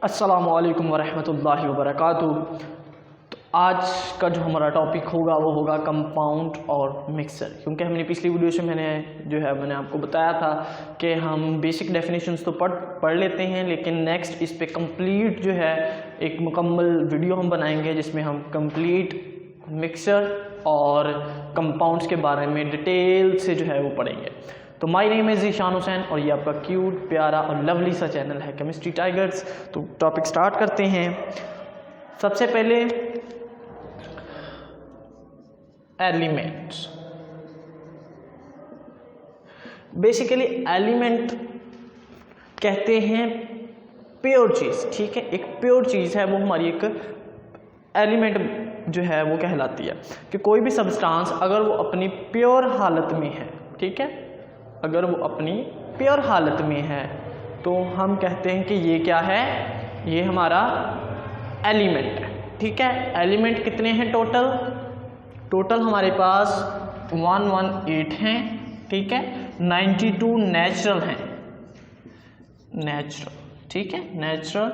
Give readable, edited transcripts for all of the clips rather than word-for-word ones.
अस्सलामुअलैकुम वरहमतुल्लाहि वबरकातुहू। तो आज का जो हमारा टॉपिक होगा वो होगा कंपाउंड और मिक्सर। क्योंकि हमने पिछली वीडियो से मैंने आपको बताया था कि हम बेसिक डेफिनेशंस तो पढ़ लेते हैं, लेकिन नेक्स्ट इस पे कंप्लीट जो है एक मुकम्मल वीडियो हम बनाएंगे जिसमें हम कंप्लीट मिक्सर और कंपाउंड्स के बारे में डिटेल से जो है वो पढ़ेंगे। तो my name is Zeeshan Hussain और ये आपका क्यूट प्यारा और लवली सा चैनल है केमिस्ट्री टाइगर्स। तो टॉपिक स्टार्ट करते हैं। सबसे पहले एलिमेंट्स। बेसिकली एलिमेंट कहते हैं प्योर चीज़, ठीक है। एक प्योर चीज़ है वो हमारी एक एलिमेंट जो है वो कहलाती है कि कोई भी सब्सटेंस अगर वो अपनी प्योर हालत में है, ठीक है, अगर वो अपनी प्योर हालत में है तो हम कहते हैं कि ये क्या है, ये हमारा एलिमेंट है, ठीक है। एलिमेंट कितने हैं टोटल हमारे पास 118 हैं, ठीक है। 92 नेचुरल हैं, ठीक है, नेचुरल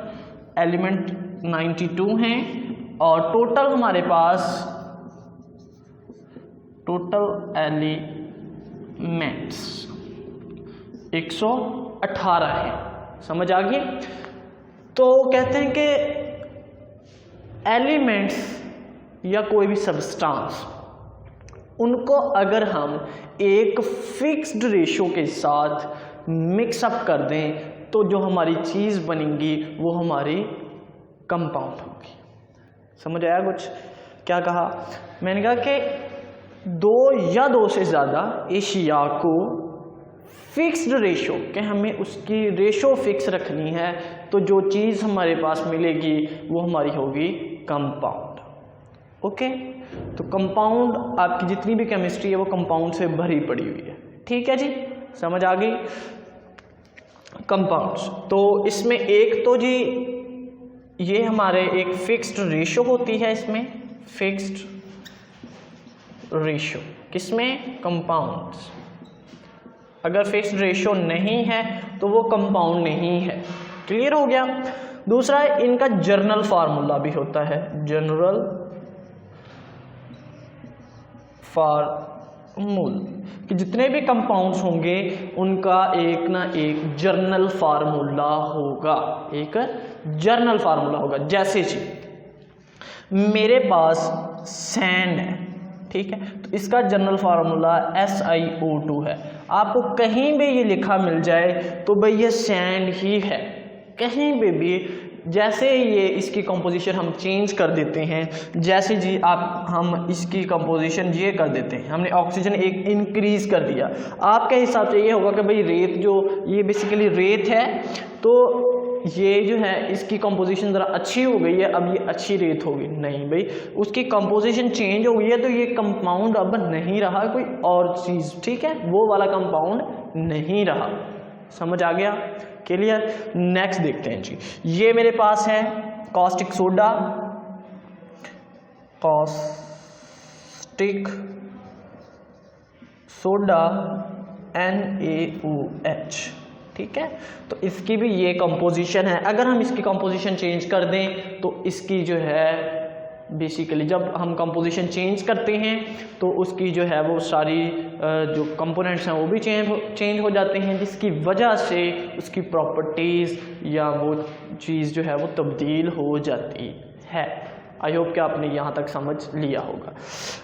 एलिमेंट 92 हैं और टोटल हमारे पास टोटल एलिमेंट्स 118 है। समझ आ गई। तो कहते हैं कि एलिमेंट्स या कोई भी सब्सटेंस, उनको अगर हम एक फिक्स्ड रेशो के साथ मिक्सअप कर दें तो जो हमारी चीज़ बनेगी वो हमारी कंपाउंड होगी। समझ आया कुछ? क्या कहा मैंने? कहा कि दो या दो से ज़्यादा एशिया को फिक्स्ड रेशो के हमें उसकी रेशो फिक्स रखनी है तो जो चीज़ हमारे पास मिलेगी वो हमारी होगी कंपाउंड। ओके, तो कंपाउंड आपकी जितनी भी केमिस्ट्री है वो कंपाउंड से भरी पड़ी हुई है, ठीक है जी। समझ आ गई। कंपाउंड्स तो इसमें एक तो जी ये हमारे एक फिक्स्ड रेशो होती है, इसमें फिक्स्ड रेशो किसमें? कंपाउंड्स। अगर फिक्स्ड रेशो नहीं है तो वो कंपाउंड नहीं है। क्लियर हो गया। दूसरा, इनका जनरल फार्मूला भी होता है, जनरल फार्मूला, कि जितने भी कंपाउंड्स होंगे उनका एक ना एक जर्नल फार्मूला होगा, एक जर्नल फार्मूला होगा। जैसे जी मेरे पास सैंड है, ठीक है, तो इसका जनरल फार्मूला SiO2 है। आपको कहीं भी ये लिखा मिल जाए तो भाई ये सैंड ही है, कहीं पे भी। जैसे ये इसकी कंपोजिशन हम चेंज कर देते हैं, जैसे जी हम इसकी कंपोजिशन ये कर देते हैं, हमने ऑक्सीजन एक इंक्रीज कर दिया, आपके हिसाब से ये होगा कि भाई रेत जो ये बेसिकली रेत है तो ये जो है इसकी कंपोजिशन ज़रा अच्छी हो गई है, अब ये अच्छी रेत होगी। नहीं भाई, उसकी कंपोजिशन चेंज हो गई है तो ये कंपाउंड अब नहीं रहा, कोई और चीज़, ठीक है, वो वाला कंपाउंड नहीं रहा। समझ आ गया? क्लियर। नेक्स्ट देखते हैं जी। ये मेरे पास है caustic soda, caustic soda NaOH, ठीक है। तो इसकी भी ये कंपोजिशन है। अगर हम इसकी कंपोजिशन चेंज कर दें तो इसकी जो है बेसिकली जब हम कंपोजिशन चेंज करते हैं तो उसकी जो है वो सारी जो कंपोनेंट्स हैं वो भी चेंज हो जाते हैं, जिसकी वजह से उसकी प्रॉपर्टीज़ या वो चीज़ जो है वो तब्दील हो जाती है। आई होप कि आपने यहाँ तक समझ लिया होगा।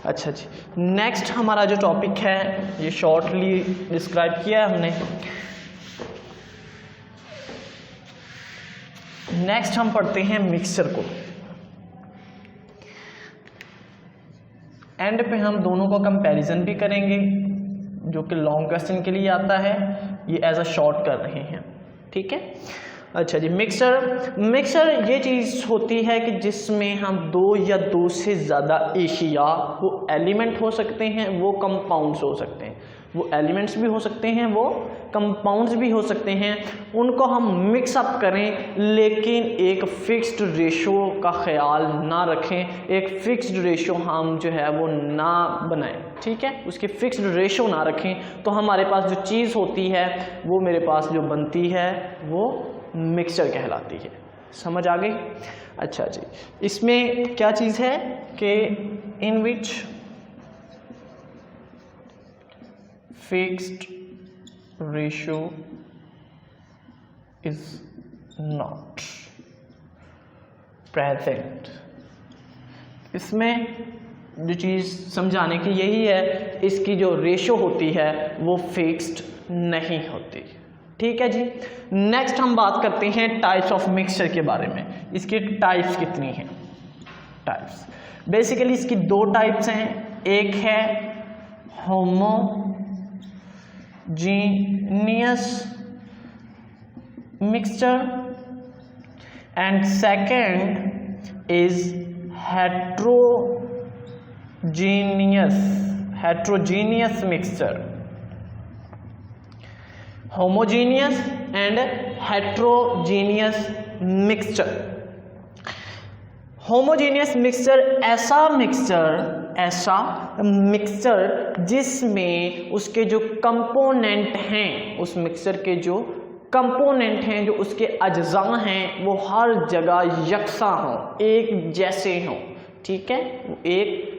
अच्छा जी, नेक्स्ट हमारा जो टॉपिक है ये शॉर्टली डिस्क्राइब किया है हमने। नेक्स्ट हम पढ़ते हैं मिक्सचर को। एंड पे हम दोनों का कंपैरिजन भी करेंगे जो कि लॉन्ग क्वेश्चन के लिए आता है, ये एज अ शॉर्ट कर रहे हैं, ठीक है। अच्छा जी, मिक्सर ये चीज़ होती है कि जिसमें हम दो या दो से ज़्यादा एशिया, वो एलिमेंट हो सकते हैं, वो कंपाउंड्स हो सकते हैं, वो एलिमेंट्स भी हो सकते हैं, वो कंपाउंड्स भी हो सकते हैं, उनको हम मिक्सअप करें लेकिन एक फिक्स्ड रेशो का ख्याल ना रखें, एक फिक्स्ड रेशो हम जो है वो ना बनाएं, ठीक है, उसकी फिक्स्ड रेशो ना रखें तो हमारे पास जो चीज़ होती है वो मेरे पास जो बनती है वो मिक्सचर कहलाती है। समझ आ गई। अच्छा जी, इसमें क्या चीज़ है कि in which fixed ratio is not present. इसमें जो चीज़ समझाने की यही है, इसकी जो रेशियो होती है वो फिक्स्ड नहीं होती। ठीक है जी। नेक्स्ट हम बात करते हैं टाइप्स ऑफ मिक्सचर के बारे में। इसकी टाइप्स कितनी हैं? टाइप्स बेसिकली इसकी दो टाइप्स हैं। एक है homogeneous mixture and second is heterogeneous mixture। homogeneous and heterogeneous mixture। homogeneous mixture ऐसा मिक्सचर जिसमें उसके जो कंपोनेंट हैं, उस मिक्सचर के जो कंपोनेंट हैं, जो उसके अज्जा हैं, वो हर जगह यकसा हों, एक जैसे हों। ठीक है, वो एक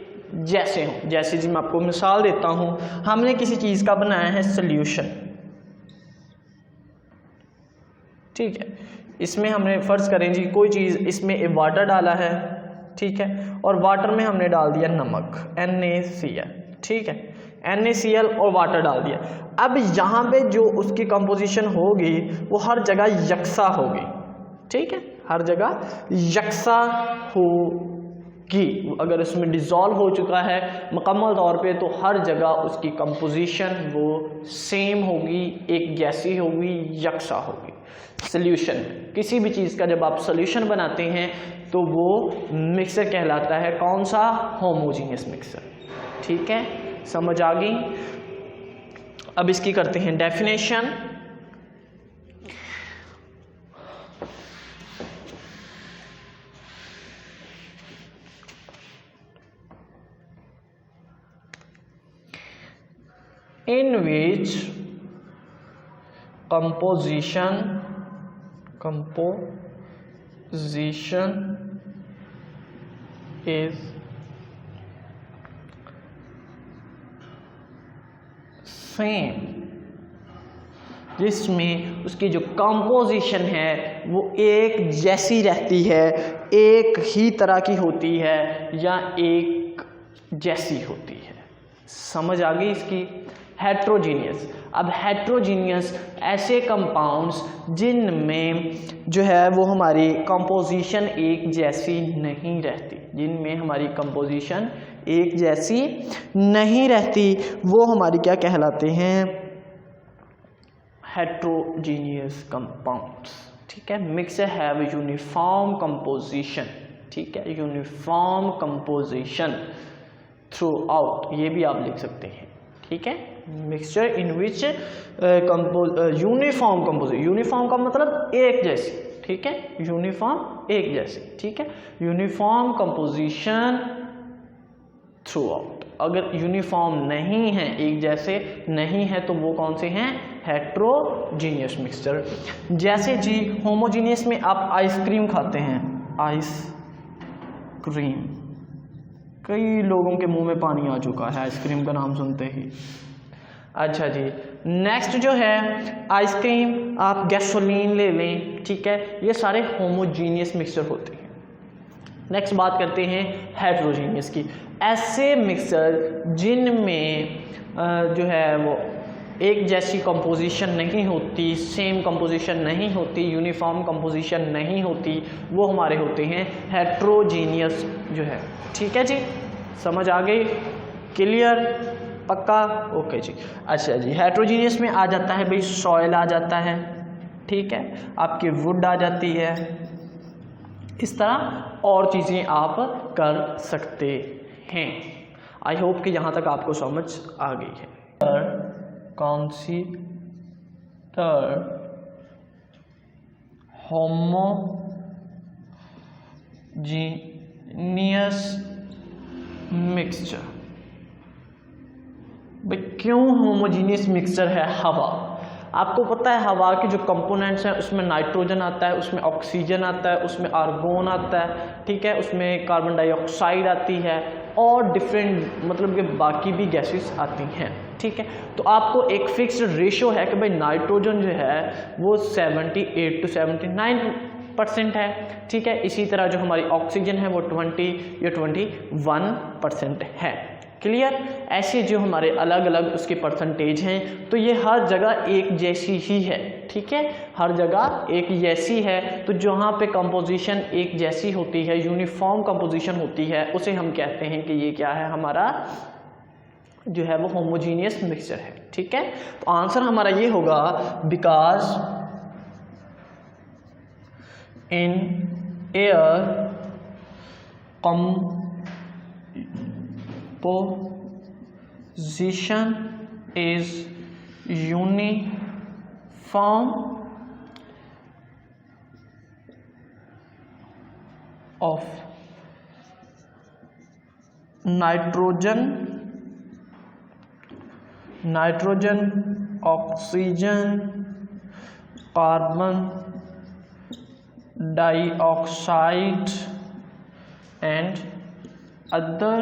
जैसे हों। जैसे जी मैं आपको मिसाल देता हूं, हमने किसी चीज का बनाया है सॉल्यूशन। ठीक है, इसमें हमने फर्ज करें जी कोई चीज, इसमें वाटर डाला है। ठीक है, और वाटर में हमने डाल दिया नमक NaCl। ठीक है, NaCl और वाटर डाल दिया। अब यहाँ पे जो उसकी कंपोजिशन होगी वो हर जगह यकसा होगी। ठीक है, हर जगह यकसा होगी। अगर उसमें डिज़ोल्व हो चुका है मुकम्मल तौर पे, तो हर जगह उसकी कंपोजिशन वो सेम होगी, एक जैसी होगी, यकसा होगी। सॉल्यूशन, किसी भी चीज़ का जब आप सॉल्यूशन बनाते हैं तो वो मिक्सर कहलाता है कौन सा? Homogeneous mixer. ठीक है, समझ आ गई। अब इसकी करते हैं definition. in which composition is same, जिसमें उसकी जो कंपोजिशन है वो एक जैसी रहती है, एक ही तरह की होती है या एक जैसी होती है। समझ आ गई इसकी। हेट्रोजीनियस, अब हेट्रोजीनियस ऐसे कंपाउंड्स जिनमें जो है वो हमारी कंपोजिशन एक जैसी नहीं रहती, जिनमें हमारी कंपोजिशन एक जैसी नहीं रहती, वो हमारी क्या कहलाते हैं? Heterogeneous compounds. ठीक है, मिक्सचर हैव यूनिफॉर्म कंपोजिशन। ठीक है, यूनिफॉर्म कंपोजिशन थ्रू आउट, ये भी आप लिख सकते हैं। ठीक है, mixture in which uniform composition, uniform का मतलब एक जैसी। ठीक है, यूनिफॉर्म एक जैसी। ठीक है, यूनिफॉर्म कंपोजिशन थ्रू आउट। अगर यूनिफॉर्म नहीं है, एक जैसे नहीं है, तो वो कौन से हैं? Heterogeneous mixture. जैसे जी होमोजीनियस में आप आइसक्रीम खाते हैं, आइसक्रीम, कई लोगों के मुंह में पानी आ चुका है आइसक्रीम का नाम सुनते ही। अच्छा जी, नेक्स्ट जो है आइसक्रीम, आप गैसोलीन ले लें। ठीक है, ये सारे होमोजीनियस मिक्सचर होते हैं। नेक्स्ट बात करते हैं हेट्रोजीनियस की। ऐसे मिक्सचर जिनमें जो है वो एक जैसी कंपोजिशन नहीं होती, सेम कंपोजिशन नहीं होती, यूनिफॉर्म कंपोजिशन नहीं होती, वो हमारे होते हैं हेट्रोजीनियस जो है। ठीक है जी, समझ आ गई? क्लियर? पक्का? ओके जी। अच्छा जी, हेट्रोजीनियस में आ जाता है भाई सॉइल आ जाता है। ठीक है, आपकी वुड आ जाती है, इस तरह और चीज़ें आप कर सकते हैं। आई होप कि यहाँ तक आपको समझ आ गई है। consider homogeneous mixture। भाई क्यों होमोजीनियस मिक्सचर है? हवा। आपको पता है हवा के जो कंपोनेंट्स हैं उसमें नाइट्रोजन आता है, उसमें ऑक्सीजन आता है, उसमें आर्गोन आता है, ठीक है, उसमें कार्बन डाइऑक्साइड आती है और डिफरेंट मतलब कि बाकी भी गैसेस आती हैं, ठीक है। तो आपको एक फिक्स्ड रेशो है कि भाई नाइट्रोजन जो है वो 78 to 79% है, ठीक है। इसी तरह जो हमारी ऑक्सीजन है वो 20 या 21% है। क्लियर। ऐसे जो हमारे अलग अलग उसके परसेंटेज हैं, तो ये हर जगह एक जैसी ही है, ठीक है, हर जगह एक जैसी है। तो जहाँ पे कंपोजिशन एक जैसी होती है, यूनिफॉर्म कंपोजिशन होती है, उसे हम कहते हैं कि ये क्या है, हमारा जो है वो होमोजीनियस मिक्सचर है, ठीक है। तो आंसर हमारा ये होगा because in air composition is uniform of nitrogen, oxygen, carbon dioxide and other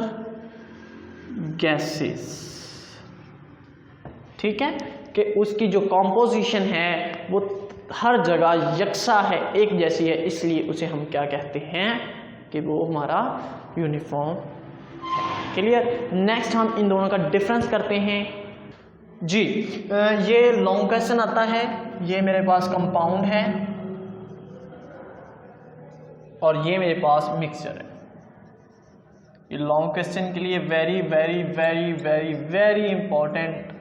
gases, ठीक है, कि उसकी जो कॉम्पोजिशन है वो हर जगह यकसा है, एक जैसी है, इसलिए उसे हम क्या कहते हैं कि वो हमारा यूनिफॉर्म है। क्लियर। नेक्स्ट हम इन दोनों का डिफरेंस करते हैं जी। ये लॉन्ग क्वेश्चन आता है, ये मेरे पास कंपाउंड है और ये मेरे पास मिक्सचर है। ये लॉन्ग क्वेश्चन के लिए very very very very very important,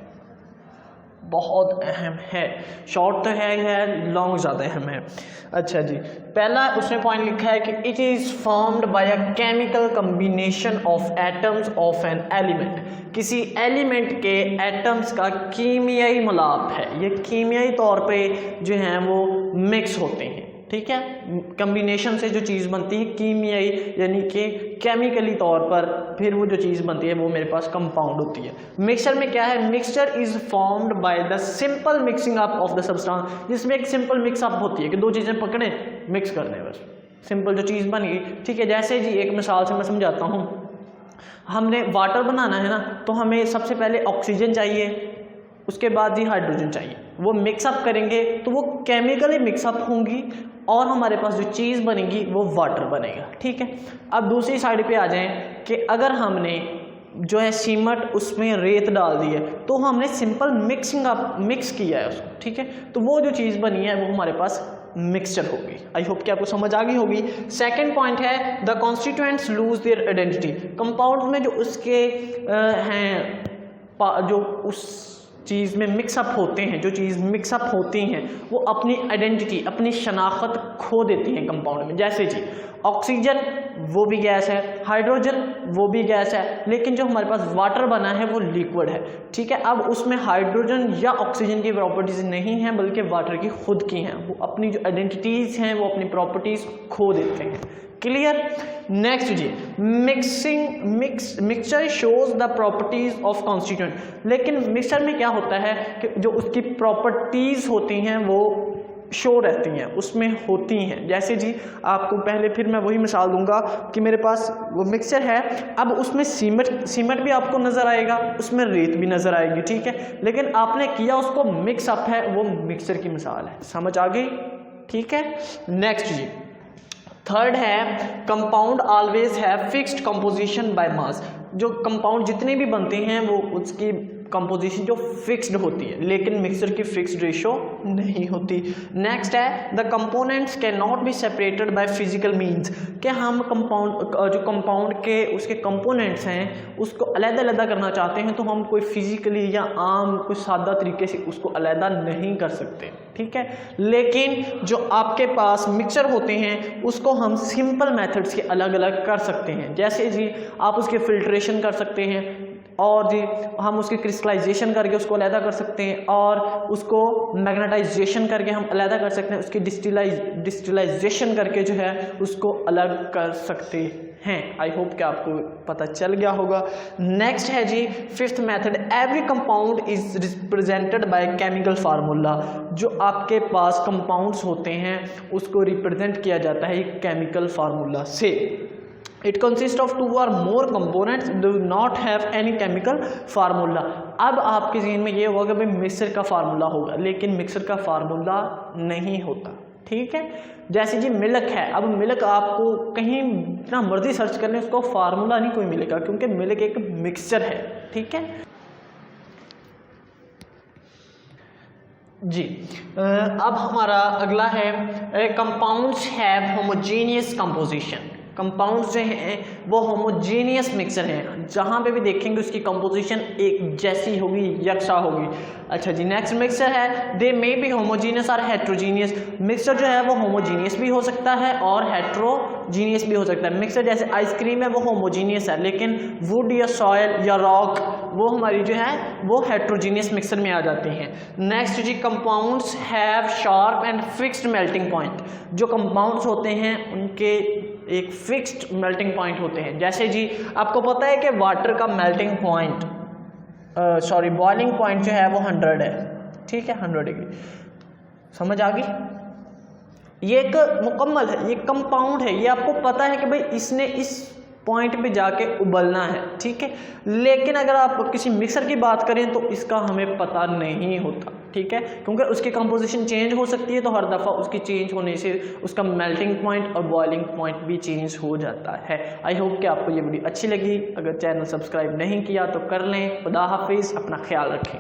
बहुत अहम है। शॉर्ट तो है, लॉन्ग ज़्यादा अहम है। अच्छा जी, पहला उसने पॉइंट लिखा है कि it is formed by a chemical combination of atoms of an element. किसी एलिमेंट के एटम्स का कीमियाई मिलाप है, ये कीमियाई तौर पे जो हैं वो मिक्स होते हैं, ठीक है। कम्बिनेशन से जो चीज़ बनती है कीमियाई यानी कि केमिकली तौर पर फिर वो जो चीज़ बनती है वो मेरे पास कंपाउंड होती है। मिक्सचर में क्या है, mixture is formed by the simple mixing up of the substance, जिसमें एक सिंपल मिक्स अप होती है कि दो चीज़ें पकड़े मिक्स कर दें, बस सिंपल जो चीज़ बन गई, ठीक है। जैसे जी एक मिसाल से मैं समझाता हूँ, हमने वाटर बनाना है ना, तो हमें सबसे पहले ऑक्सीजन चाहिए, उसके बाद ही हाइड्रोजन चाहिए, वो मिक्सअप करेंगे तो वो केमिकली मिक्सअप होंगी और हमारे पास जो चीज़ बनेगी वो वाटर बनेगा, ठीक है। अब दूसरी साइड पे आ जाएं कि अगर हमने जो है सीमेंट उसमें रेत डाल दी है तो हमने सिंपल मिक्स किया है उसको, ठीक है, तो वो जो चीज़ बनी है वो हमारे पास मिक्सचर होगी। आई होप कि आपको समझ आ गई होगी। सेकंड पॉइंट है the constituents lose their identity. Compound में जो उसके हैं जो उस चीज़ में मिक्सअप होते हैं, जो चीज़ मिक्सअप होती हैं वो अपनी आइडेंटिटी, अपनी शनाख्त खो देती हैं कंपाउंड में। जैसे जी ऑक्सीजन वो भी गैस है, हाइड्रोजन वो भी गैस है, लेकिन जो हमारे पास वाटर बना है वो लिक्विड है, ठीक है। अब उसमें हाइड्रोजन या ऑक्सीजन की प्रॉपर्टीज़ नहीं हैं बल्कि वाटर की खुद की हैं, वो अपनी जो आइडेंटिटीज़ हैं वो अपनी प्रॉपर्टीज़ खो देते हैं। क्लियर। नेक्स्ट जी mixture shows the properties of constituent. लेकिन मिक्सचर में क्या होता है कि जो उसकी प्रॉपर्टीज होती हैं वो शो रहती हैं, उसमें होती हैं। जैसे जी आपको पहले फिर मैं वही मिसाल दूंगा कि मेरे पास वो मिक्सचर है, अब उसमें सीमेंट भी आपको नज़र आएगा, उसमें रेत भी नज़र आएगी, ठीक है, लेकिन आपने किया उसको मिक्सअप है, वो मिक्सचर की मिसाल है। समझ आ गई, ठीक है। नेक्स्ट जी थर्ड है compound always have fixed composition by mass. जो कंपाउंड जितने भी बनते हैं वो उसकी कंपोजिशन जो फिक्स्ड होती है, लेकिन मिक्सचर की फिक्स्ड रेशो नहीं होती। नेक्स्ट है the components can not be separated by physical means, कि हम कंपाउंड के उसके कंपोनेंट्स हैं उसको अलग-अलग करना चाहते हैं तो हम कोई फिजिकली या आम कोई सादा तरीके से उसको अलग नहीं कर सकते, ठीक है। लेकिन जो आपके पास मिक्सचर होते हैं उसको हम सिंपल मेथड्स के अलग अलग कर सकते हैं। जैसे जी आप उसके फिल्ट्रेशन कर सकते हैं और जी हम उसकी क्रिस्टलाइजेशन करके उसको अलहदा कर सकते हैं, और उसको मैग्नेटाइजेशन करके हम अलहदा कर सकते हैं, उसकी डिस्टिलाइजेशन करके जो है उसको अलग कर सकते हैं। आई होप कि आपको पता चल गया होगा। नेक्स्ट है जी fifth method, every compound is represented by chemical formula. जो आपके पास कंपाउंड्स होते हैं उसको रिप्रेजेंट किया जाता है एक केमिकल फार्मूला से। It consist of 2 or more components do not have any chemical formula। अब आपके जहन में ये होगा कि भाई मिक्सर का फार्मूला होगा, लेकिन मिक्सर का फार्मूला नहीं होता, ठीक है। जैसे जी मिल्क है, अब मिल्क आपको कहीं जितना मर्जी सर्च कर लें उसको फार्मूला नहीं कोई मिलेगा, क्योंकि मिल्क एक मिक्सचर है, ठीक है जी। अब हमारा अगला है compounds have homogeneous composition. Compounds जो हैं वो होमोजेनियस मिक्सचर हैं, जहाँ पे भी देखेंगे उसकी कंपोजिशन एक जैसी होगी, यकसा होगी। अच्छा जी, नेक्स्ट मिक्सचर है दे मे बी होमोजीनियस और हेट्रोजीनियस। मिक्सचर जो है वो होमोजीनियस भी हो सकता है और हेट्रोजीनियस भी हो सकता है। मिक्सचर जैसे आइसक्रीम है वो होमोजीनियस है, लेकिन वुड या सॉयल या रॉक वो हमारी जो है वो हेट्रोजीनियस मिक्सचर में आ जाती हैं। नेक्स्ट जी compounds have sharp and fixed melting point. जो कंपाउंड्स होते हैं उनके एक फिक्स्ड मेल्टिंग पॉइंट होते हैं। जैसे जी आपको पता है कि वाटर का मेल्टिंग पॉइंट बॉइलिंग पॉइंट जो है वो 100 है, ठीक है, 100 डिग्री। समझ आ गई? ये एक मुकम्मल है, ये कंपाउंड है, ये आपको पता है कि भाई इसने इस पॉइंट पे जाके उबलना है, ठीक है। लेकिन अगर आप किसी मिक्सर की बात करें तो इसका हमें पता नहीं होता, ठीक है, क्योंकि उसकी कंपोजिशन चेंज हो सकती है, तो हर दफ़ा उसकी चेंज होने से उसका मेल्टिंग पॉइंट और बॉइलिंग पॉइंट भी चेंज हो जाता है। आई होप कि आपको ये वीडियो अच्छी लगी। अगर चैनल सब्सक्राइब नहीं किया तो कर लें। खुदा हाफिज़, अपना ख्याल रखें।